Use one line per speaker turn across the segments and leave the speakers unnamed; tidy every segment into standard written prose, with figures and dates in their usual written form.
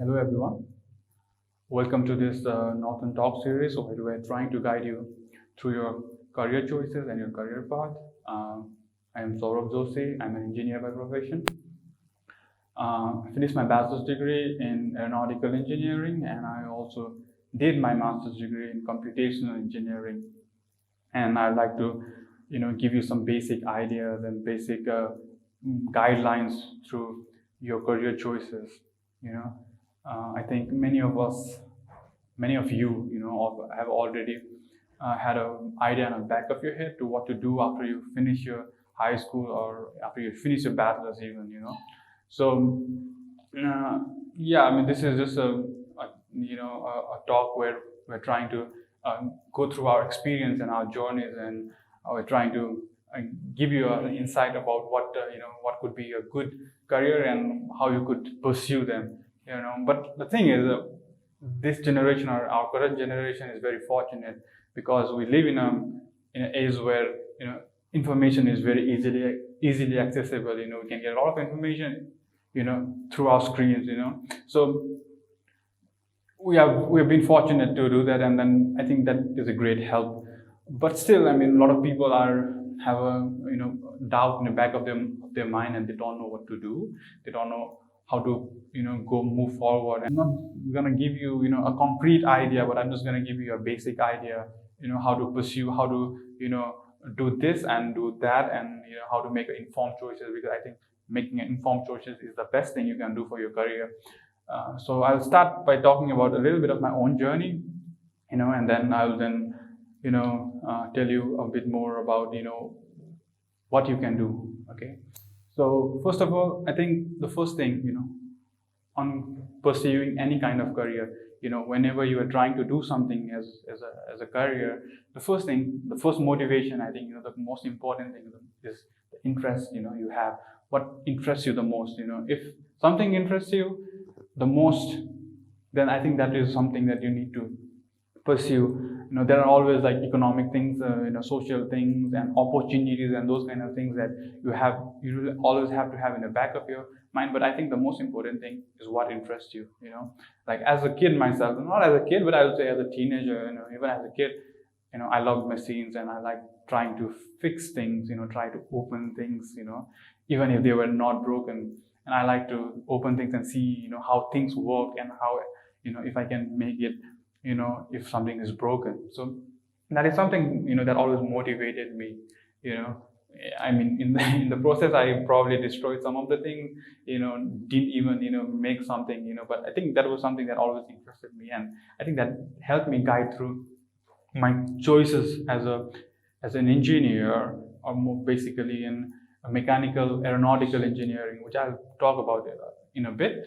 Hello everyone. Welcome to this Nawtan Talk series where we're trying to guide you through your career choices and your career path. I am Saurav Joshi. I'm an engineer by profession. I finished my bachelor's degree in aeronautical engineering, and I also did my master's degree in computational engineering. And I'd like to, give you some basic ideas and basic guidelines through your career choices. I think many of you, have already had an idea on the back of your head to what to do after you finish your high school or after you finish your bachelor's even. So, yeah, I mean, this is just a talk where we're trying to go through our experience and our journeys, and we're trying to give you an insight about what could be a good career and how you could pursue them. But the thing is, this generation or our current generation is very fortunate because we live in an age where information is very easily accessible. We can get a lot of information through our screens. So we've been fortunate to do that, and then I think that is a great help. But still, I mean, a lot of people have a doubt in the back of their mind, and they don't know what to do. They don't know how to go move forward. I'm not gonna give you a concrete idea, but I'm just gonna give you a basic idea. How to pursue, how to do this and do that, and how to make informed choices. Because I think making informed choices is the best thing you can do for your career. So I'll start by talking about a little bit of my own journey, and then I'll tell you a bit more about what you can do. Okay. So first of all, I think the first thing on pursuing any kind of career, whenever you are trying to do something as a career, the first motivation, I think the most important thing is the interest you have. What interests you the most? If something interests you the most, then I think that is something that you need to pursue. There are always like economic things, social things and opportunities and those kind of things that you always have to have in the back of your mind. But I think the most important thing is what interests you. Like as a kid myself, not as a kid, but I would say as a teenager, even as a kid, I loved machines and I like trying to fix things, try to open things, even if they were not broken. And I like to open things and see, how things work and how, if I can make it, if something is broken. So that is something, that always motivated me, I mean, in the process, I probably destroyed some of the things, didn't even, make something, but I think that was something that always interested me. And I think that helped me guide through my choices as an engineer, or more basically in mechanical aeronautical engineering, which I'll talk about in a bit.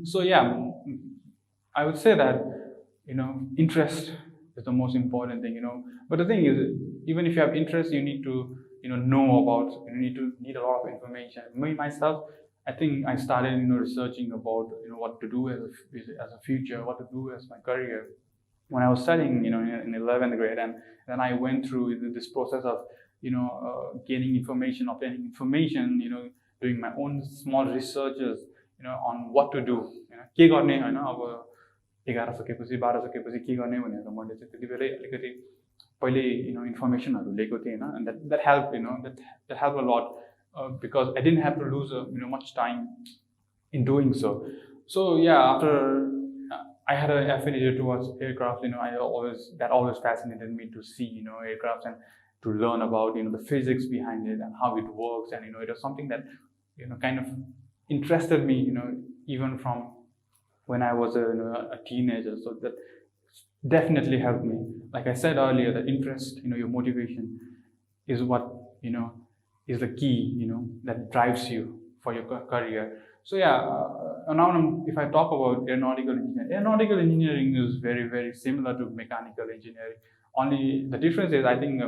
So yeah, I would say that interest is the most important thing. But the thing is, even if you have interest, you need to know about. You need a lot of information. Me myself, I think I started researching about what to do as a future, what to do as my career when I was studying in 11th grade, and then I went through this process of gaining information, obtaining information, doing my own small researches on what to do. के गर्ने हैन अब 11 सकेपछि 12 सकेपछि के गर्ने भनेर मैले चाहिँ त्यतिबेलै अलिकति पहिले इन्फर्मेसनहरु लिएको थिएँ हैन, and that helped that helped a lot because I didn't have to lose much time in doing so. So yeah, after I had an affinity towards aircraft, that always fascinated me to see aircraft and to learn about the physics behind it and how it works, and it was something that kind of interested me even from when I was a teenager. So that definitely helped me. Like I said earlier, the interest, your motivation is what is the key that drives you for your career. So yeah, now if I talk about aeronautical engineering is very, very similar to mechanical engineering. Only the difference is, I think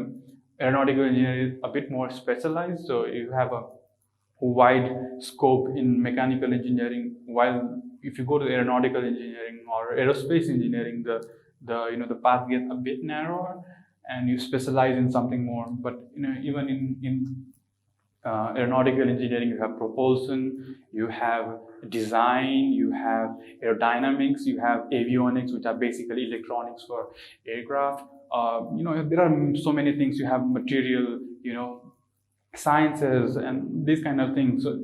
aeronautical engineering is a bit more specialized. So you have a wide scope in mechanical engineering, while if you go to aeronautical engineering or aerospace engineering, the path gets a bit narrower and you specialize in something more. But even in aeronautical engineering, you have propulsion, you have design, you have aerodynamics, you have avionics, which are basically electronics for aircraft. There are so many things. You have material, sciences, and these kind of things. So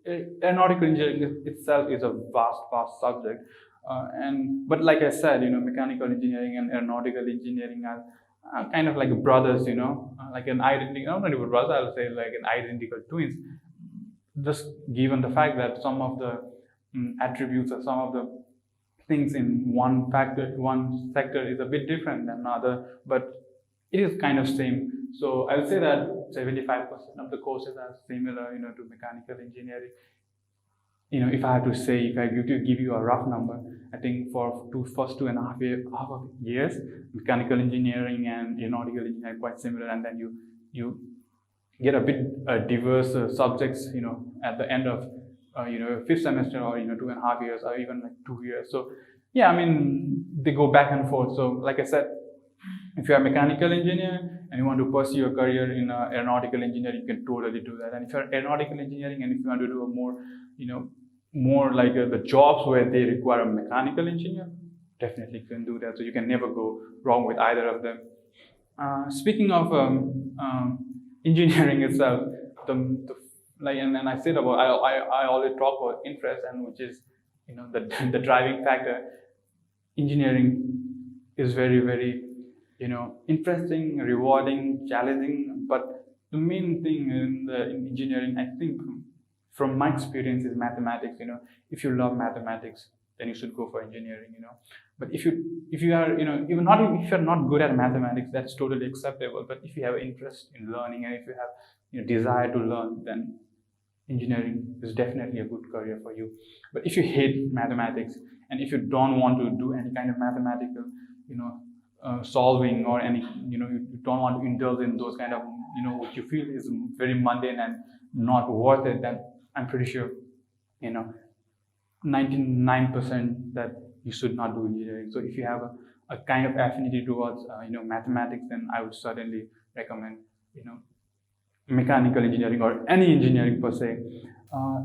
aeronautical engineering itself is a vast subject. But like I said, mechanical engineering and aeronautical engineering are kind of like brothers, like an identical, not even brothers, I'll say like an identical twins. Just given the fact that some of the attributes or some of the things in one sector is a bit different than another, but it is kind of same. So I'll say that 75% of the courses are similar, to mechanical engineering. If I have to say, if I give you a rough number, I think for first 2.5 years, mechanical engineering and aeronautical engineering are quite similar, and then you get a bit diverse subjects, at the end of fifth semester, or 2.5 years, or even like 2 years. So yeah, I mean, they go back and forth. So like I said, if you're a mechanical engineer and you want to pursue your career in aeronautical engineering, you can totally do that. And if you're aeronautical engineering and if you want to do a more like the jobs where they require a mechanical engineer, definitely you can do that. So you can never go wrong with either of them. Speaking of engineering itself, and I said about I always talk about interest, and which is the driving factor. Engineering is very, very interesting, rewarding, challenging. But the main thing in engineering, I think, from my experience, is mathematics. If you love mathematics, then you should go for engineering. But if you are if you're not good at mathematics, that's totally acceptable. But if you have interest in learning, and if you have desire to learn, then engineering is definitely a good career for you. But if you hate mathematics, and if you don't want to do any kind of mathematical solving, or any you don't want to indulge in those kind of what you feel is very mundane and not worth it, then I'm pretty sure 99% that you should not do engineering. So if you have a kind of affinity towards mathematics, then I would certainly recommend mechanical engineering, or any engineering per se.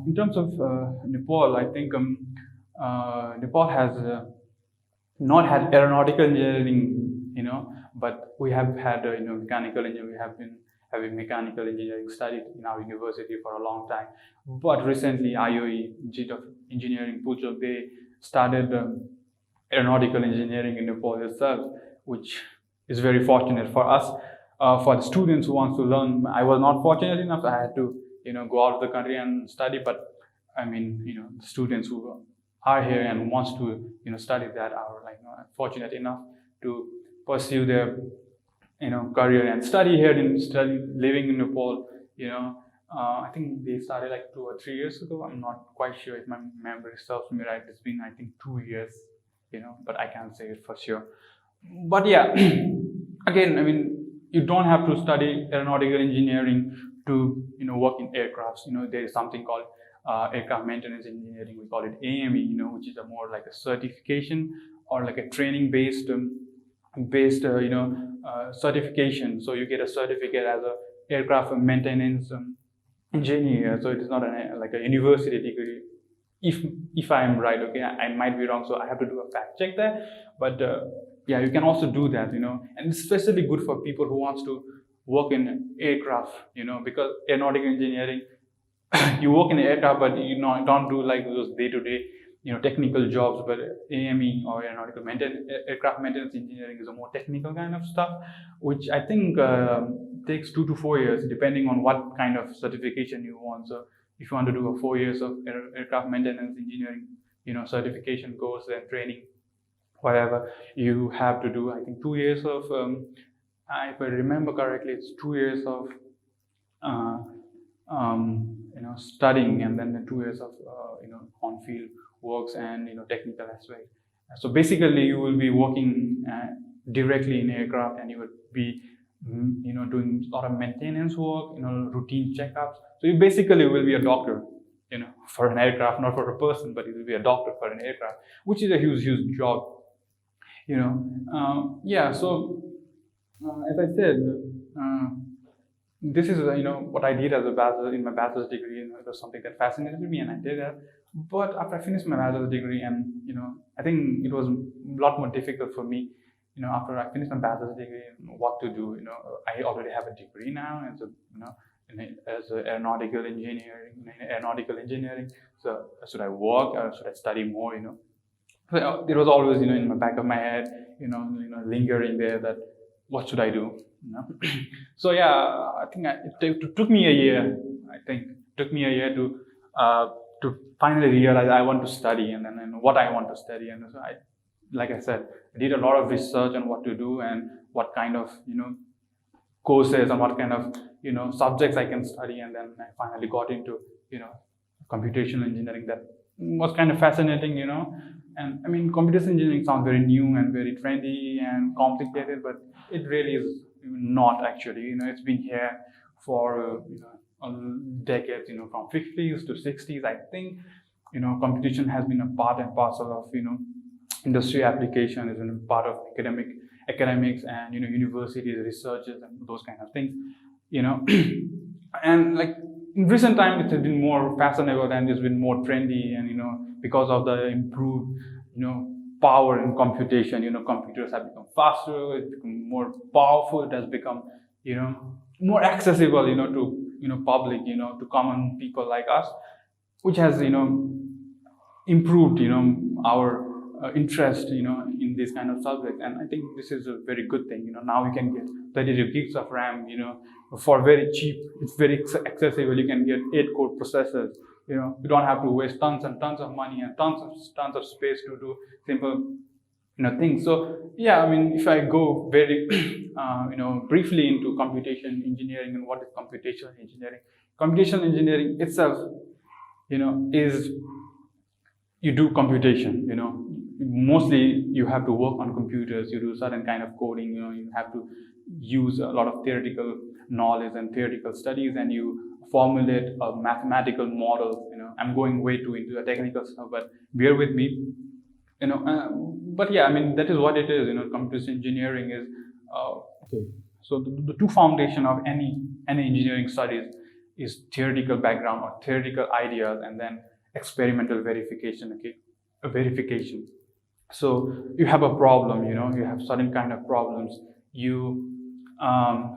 In terms of Nepal, I think Nepal has not had aeronautical engineering, but we have had mechanical engineering. We have been having mechanical engineering studied in our university for a long time. But recently, IOE, Institute of Engineering, Puchok, they started aeronautical engineering in Nepal itself, which is very fortunate for us. For the students who want to learn, I was not fortunate enough. I had to, go out of the country and study. But I mean, the students who are here and wants to, study that are fortunate enough to pursue their, career and study here living in Nepal. I think they started like 2 or 3 years ago. I'm not quite sure if my memory serves me right. It's been, I think, 2 years, but I can't say it for sure. But yeah, again, I mean, you don't have to study aeronautical engineering to work in aircrafts. There is something called aircraft maintenance engineering. We call it AME, which is a more like a certification, or like a training based certification. So you get a certificate as a aircraft maintenance engineer. So it is not like a university degree. If I am right, okay, I might be wrong, so I have to do a fact check there. But yeah, you can also do that, and it's especially good for people who wants to work in aircraft, because aeronautical engineering, you work in an aircraft, but don't do like those day-to-day, technical jobs. But AME, or aeronautical aircraft maintenance engineering, is a more technical kind of stuff, which I think takes 2 to 4 years, depending on what kind of certification you want. So if you want to do a 4 years of aircraft maintenance engineering, certification course and training, whatever, you have to do, I think, 2 years of, if I remember correctly, it's 2 years of, studying, and then the 2 years of, on-field works and, technical aspect. So basically, you will be working directly in aircraft, and you will be, doing a lot of maintenance work, routine checkups. So you basically will be a doctor, for an aircraft, not for a person, but you will be a doctor for an aircraft, which is a huge, huge job. Yeah. So as I said, this is what I did as a bachelor in my bachelor's degree. It was something that fascinated me, and I did that. But after I finished my bachelor's degree, and I think it was a lot more difficult for me. After I finished my bachelor's degree, what to do. I already have a degree now, and so as an aeronautical engineering. So should I work or should I study more? So it was always in the back of my head, lingering there that what should I do? So yeah, I think it took me a year. I think it took me a year to finally realize I want to study and then what I want to study. And so like I said, I did a lot of research on what to do and what kind of courses and what kind of subjects I can study, and then I finally got into computational engineering. That was kind of fascinating, and I mean, computational engineering sounds very new and very trendy and complicated, but it really is not actually. It's been here for decades, from 50s to 60s. I think computation has been a part and parcel of industry application, has been a part of academics and universities, researches, and those kind of things. And like in recent time, it has been more fashionable and it's been more trendy, and because of the improved power in computation, computers have become faster, it's become more powerful, it has become more accessible to public, to common people like us, which has improved our interest in this kind of subject. And I think this is a very good thing. Now you can get 32 gigs of RAM for very cheap. It's very accessible. You can get 8-core processors. You don't have to waste tons and tons of money and tons of space to do simple things. So yeah, I mean, if I go very briefly into computation engineering and what is computational engineering. Computational engineering itself is you do computation. Mostly you have to work on computers, you do certain kind of coding, you have to use a lot of theoretical knowledge and theoretical studies, and you formulate a mathematical model. I'm going way too into the technical stuff, but bear with me. But yeah, I mean, that is what it is. Computer engineering is okay. So the two foundation of any engineering studies is theoretical background or theoretical ideas, and then experimental verification. Okay, a verification. So you have a problem. You have certain kind of problems. You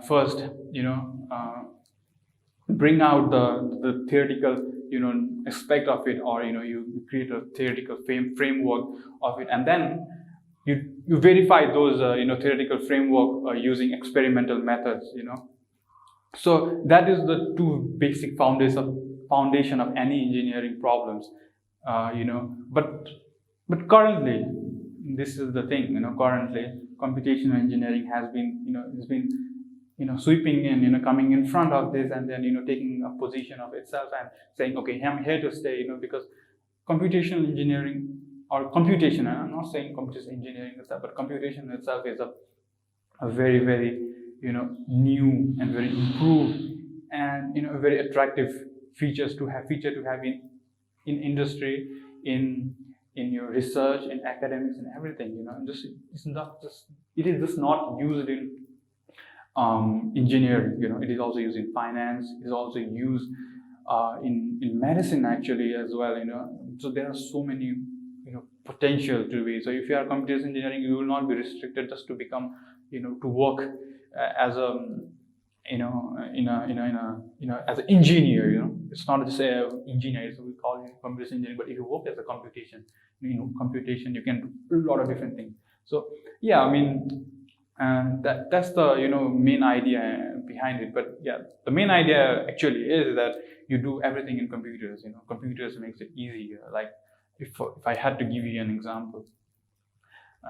first, bring out the theoretical aspect of it, or you create a theoretical framework of it, and then you verify those theoretical framework using experimental methods. So that is the two basic foundation of any engineering problems. But currently, this is the thing. Currently, computational engineering has been sweeping in, coming in front of this, and then taking a position of itself and saying, okay, I'm here to stay. Because computational engineering or computation, and I'm not saying computation engineering itself, but computation itself is a very, very new and very improved and very attractive feature to have in industry, in your research, in academics, and everything. It is just not used in engineering. It is also used in finance. It is also used in medicine actually as well. So there are so many potential to be. So if you are computer engineering, you will not be restricted just to become to work as a as an engineer. It's not just say engineer, so we call it computer engineering. But if you work as a computation, you can do a lot of different things. So yeah, I mean, that's the main idea behind it. But yeah, the main idea actually is that you do everything in computers. Computers makes it easier. Like if I had to give you an example,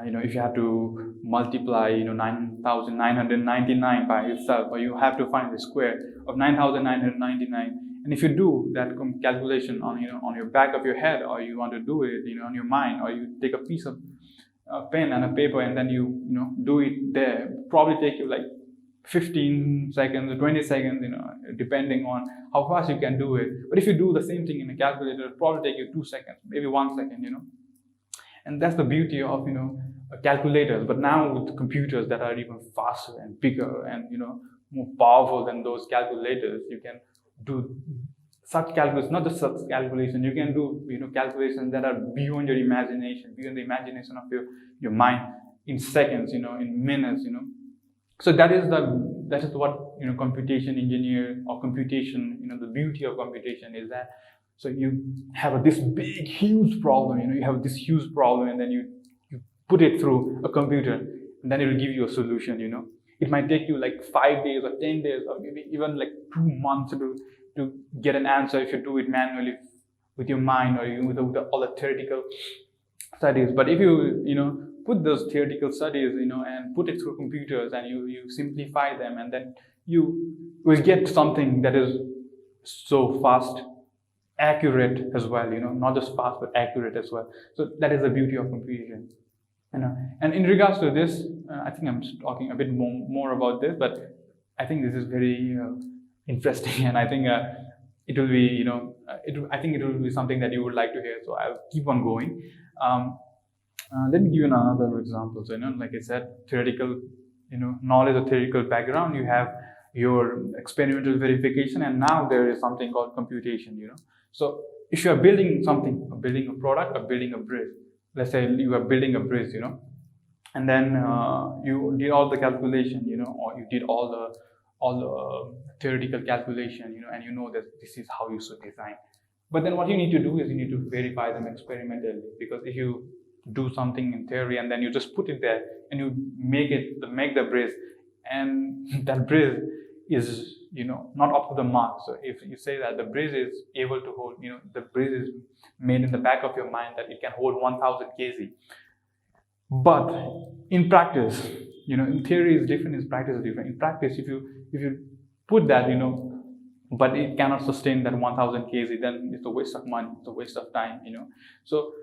if you have to multiply 9,999 by itself, or you have to find the square of 9,999, and if you do that calculation on your back of your head, or you want to do it on your mind, or you take a piece of pen and a paper and then you do it there, probably take you like 15 seconds or 20 seconds, depending on how fast you can do it. But if you do the same thing in a calculator, it'll probably take you 2 seconds, maybe 1 second. And that's the beauty of calculators. But now with computers that are even faster and bigger and more powerful than those calculators. You can do such calculus, not just such calculation. You can do calculations that are beyond your imagination, beyond the imagination of your mind, in seconds, in minutes. So that is what computation engineer or computation. The beauty of computation is that. So you have this big, huge problem. You have this huge problem, and then you put it through a computer, and then it will give you a solution. It might take you like 5 days or 10 days or maybe even like 2 months to get an answer if you do it manually with your mind or with all the theoretical studies. But if you put those theoretical studies and put it through computers, and you simplify them, and then you will get something that is so fast, accurate as well, not just fast but accurate as well. So that is the beauty of computation. And in regards to this, I think I'm talking a bit more about this, but I think this is very interesting, and I think it will be, I think it will be something that you would like to hear. So I'll keep on going. Let me give you another example. So, like I said, theoretical, knowledge or theoretical background. You have your experimental verification, and now there is something called computation. So if you are building something, or building a product, or building a bridge. Let's say you are building a bridge, and then you did all the calculation, or you did all the theoretical calculation, and that this is how you should design. But then what you need to do is you need to verify them experimentally, because if you do something in theory and then you just put it there and you make the bridge, and that bridge is not up to the mark. So if you say that the bridge is able to hold, the bridge is made in the back of your mind that it can hold 1000 kg, but in practice, in theory is different, in practice is different. In practice, if you put that, but it cannot sustain that 1000 kg, then it's a waste of money, it's a waste of time. So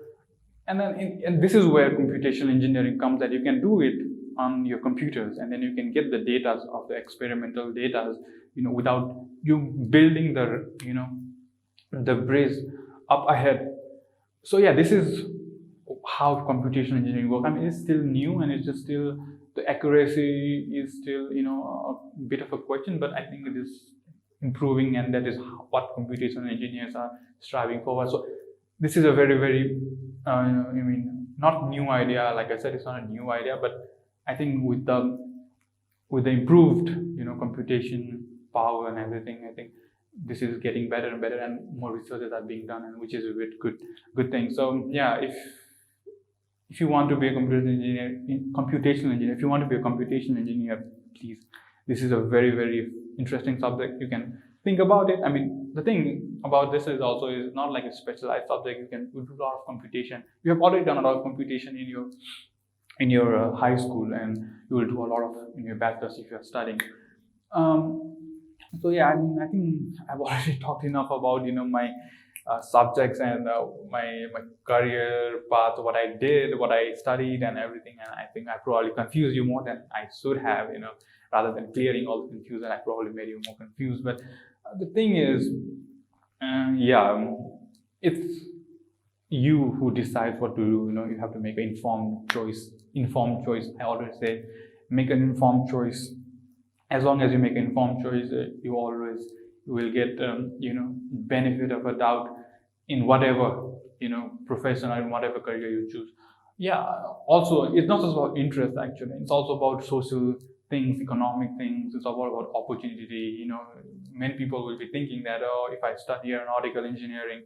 and this is where computational engineering comes, that you can do it on your computers, and then you can get the data of the experimental data, without you building the bridge up ahead. So yeah, this is how computational engineering works. I mean, it's still new, and it's just still, the accuracy is still a bit of a question, but I think it is improving, and that is what computational engineers are striving for. So this is a very, very not new idea. Like I said, it's not a new idea, but I think with the improved computation power and everything, I think this is getting better and better, and more researches are being done, and which is a good thing. So yeah, if you want to be a computational engineer, if you want to be a computational engineer, please, this is a very, very interesting subject. You can think about it. I mean, the thing about this is also is not like a specialized subject. You can do a lot of computation. You have already done a lot of computation in your high school, and you will do a lot of in your bachelor's if you are studying. So yeah, I mean, I think I've already talked enough about my subjects and my career path, what I did, what I studied, and everything. And I think I probably confused you more than I should have. Rather than clearing all the confusion, I probably made you more confused. But the thing is, it's you who decides what to do. You have to make an informed choice. I always say, make an informed choice. As long as you make an informed choice, you always will get benefit of a doubt in whatever profession or in whatever career you choose. Yeah. Also, it's not just about interest. Actually, it's also about social things, economic things. It's about opportunity. Many people will be thinking that, if I study aeronautical engineering,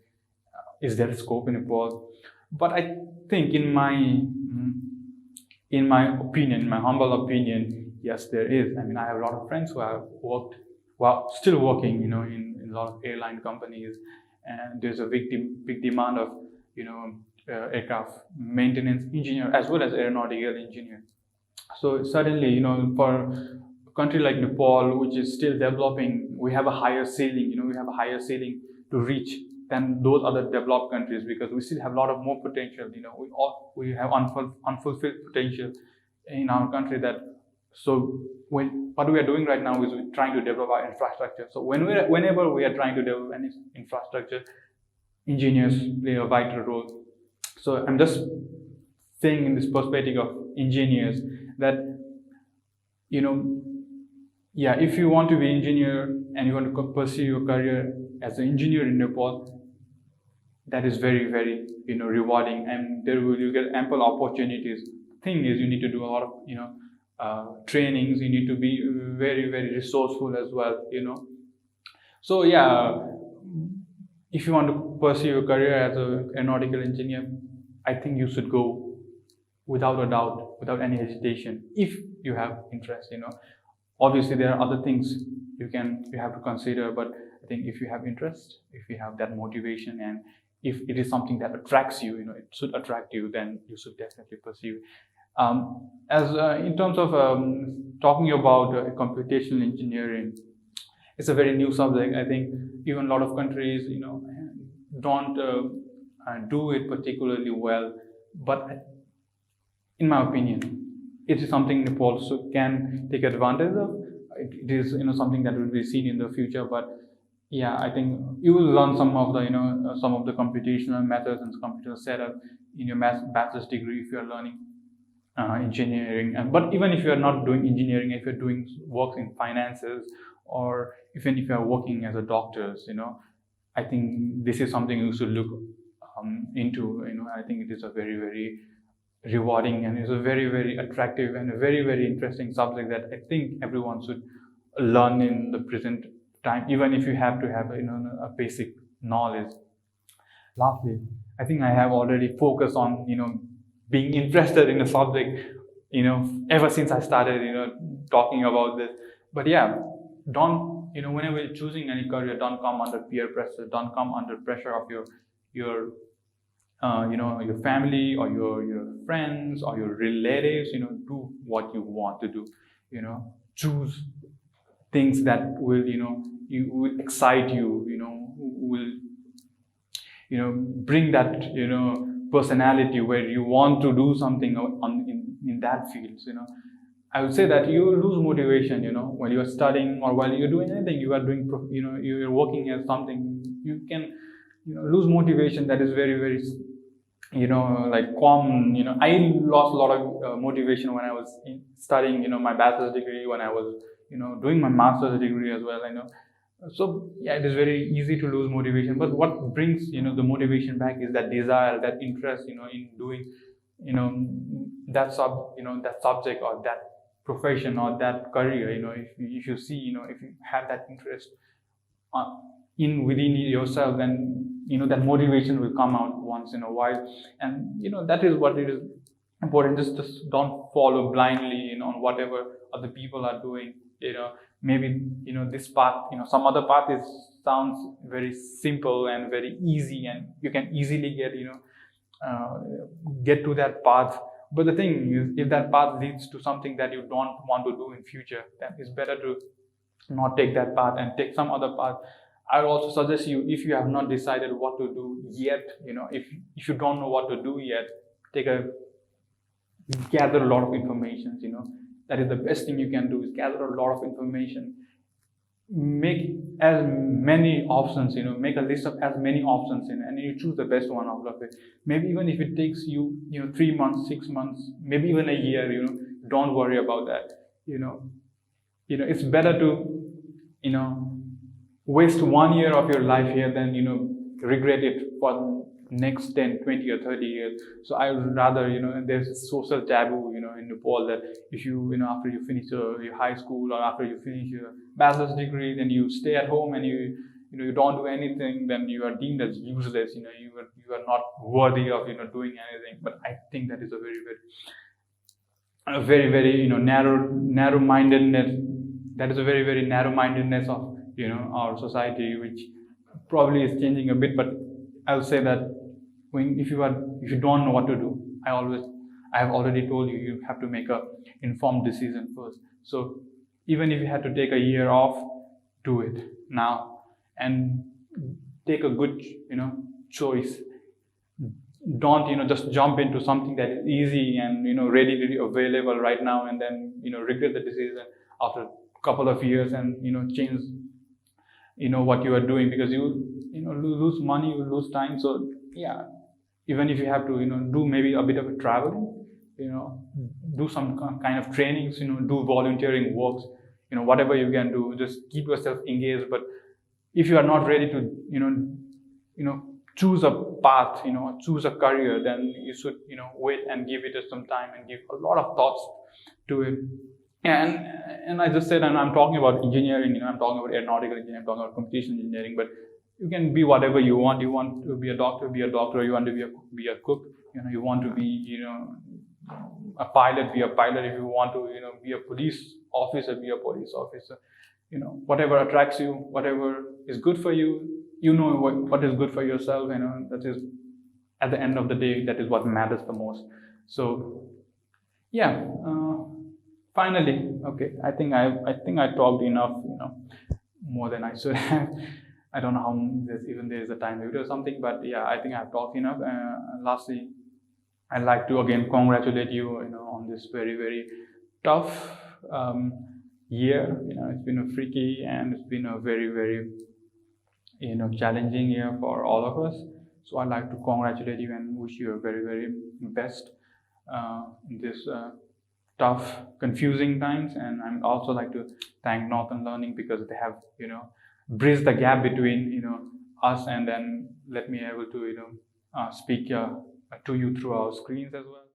is there scope in Nepal? But I think, in my opinion, in my humble opinion, yes, there is. I mean, I have a lot of friends who have worked, still working, in a lot of airline companies, and there's a big demand of, aircraft maintenance engineer as well as aeronautical engineer. So suddenly, for a country like Nepal, which is still developing, we have a higher ceiling. We have a higher ceiling to reach than those other developed countries, because we still have a lot of more potential. We have unfulfilled potential in our country. So what we are doing right now is we're trying to develop our infrastructure. So whenever we are trying to develop any infrastructure, engineers play a vital role. So I'm just saying, in this perspective of engineers, that yeah, if you want to be engineer and you want to pursue your career as an engineer in Nepal, that is very, very, rewarding, and there will you get ample opportunities. Thing is, you need to do a lot of, trainings. You need to be very, very resourceful as well. So yeah, if you want to pursue your career as an aeronautical engineer, I think you should go without a doubt, without any hesitation, if you have interest. Obviously there are other things you have to consider, but I think if you have interest, if you have that motivation, and if it is something that attracts you, it should attract you, then you should definitely pursue. As In terms of talking about computational engineering, it's a very new subject. I think even a lot of countries, don't do it particularly well. But in my opinion, it is something Nepal also can take advantage of. It is something that will be seen in the future. But yeah, I think you will learn some of the some of the computational methods and computational setup in your bachelor's degree if you are learning engineering. But even if you are not doing engineering, if you're doing work in finances, or even if you are working as a doctor, I think this is something you should look into. I think it is a very, very rewarding, and it's a very, very attractive and a very, very interesting subject that I think everyone should learn in the present time, even if you have to have a basic knowledge. Lastly, I think I have already focused on being interested in a subject ever since I started talking about this. But yeah, don't whenever you're choosing any career, don't come under peer pressure, don't come under pressure of your your family or your friends or your relatives. Do what you want to do. Choose things that will you will excite you. Will bring that personality where you want to do something in that field. I would say that you lose motivation. While you are studying or while you're doing anything, you are doing. You're working as something. You can lose motivation. That is very, very like common. I lost a lot of motivation when I was studying my bachelor's degree, when I was doing my master's degree as well. So yeah, it is very easy to lose motivation, but what brings the motivation back is that desire, that interest in doing that that subject or that profession or that career. If you see if you have that interest in within yourself, then that motivation will come out once in a while. And that is what it is important. Just don't follow blindly on whatever other people are doing. Maybe this path, some other path is sounds very simple and very easy, and you can easily get to that path. But the thing is, if that path leads to something that you don't want to do in future, then it's better to not take that path and take some other path. I would also suggest you, if you have not decided what to do yet, if you don't know what to do yet, gather a lot of information. That is the best thing you can do, is gather a lot of information. Make as many options, make a list of as many options, and you choose the best one out of it. Maybe even if it takes you 3 months, 6 months, maybe even a year, don't worry about that. It's better to waste 1 year of your life here than regret it for next 10, 20 or 30 years. So I would rather, there's a social taboo, in Nepal, that if you, after you finish your high school or after you finish your bachelor's degree, then you stay at home and you don't do anything, then you are deemed as useless. You are not worthy of doing anything. But I think that is a very, very narrow-mindedness. That is a very, very narrow-mindedness of our society, which probably is changing a bit. But I would say that if you don't know what to do, I have already told you, you have to make a informed decision first. So even if you had to take a year off, do it now and take a good choice. Don't just jump into something that is easy and readily available right now, and then regret the decision after a couple of years and change what you are doing, because you lose money, you lose time. So yeah, even if you have to do maybe a bit of a traveling, do some kind of trainings, do volunteering works, whatever you can do, just keep yourself engaged. But if you are not ready to choose a path, choose a career, then you should wait and give it some time and give a lot of thoughts to it. And I just said, and I'm talking about engineering, I'm talking about aeronautical engineering, I'm talking about computational engineering, but you can be whatever you want. You want to be a doctor, be a doctor. You want to be a cook. You want to be a pilot, be a pilot. If you want to be a police officer, be a police officer. Whatever attracts you, whatever is good for you, what is good for yourself. That is, at the end of the day, that is what matters the most. So yeah. Finally, okay. I think I talked enough. More than I should have. I don't know how there is a time limit or something, but yeah, I think I've talked enough. Lastly, I'd like to again congratulate you, on this very, very tough year. It's been a freaky and it's been a very, very challenging year for all of us. So I'd like to congratulate you and wish you a very, very best in this tough, confusing times. And I'd also like to thank Nawtan Learning, because they have bridged the gap between us, and then let me able to speak to you through our screens as well.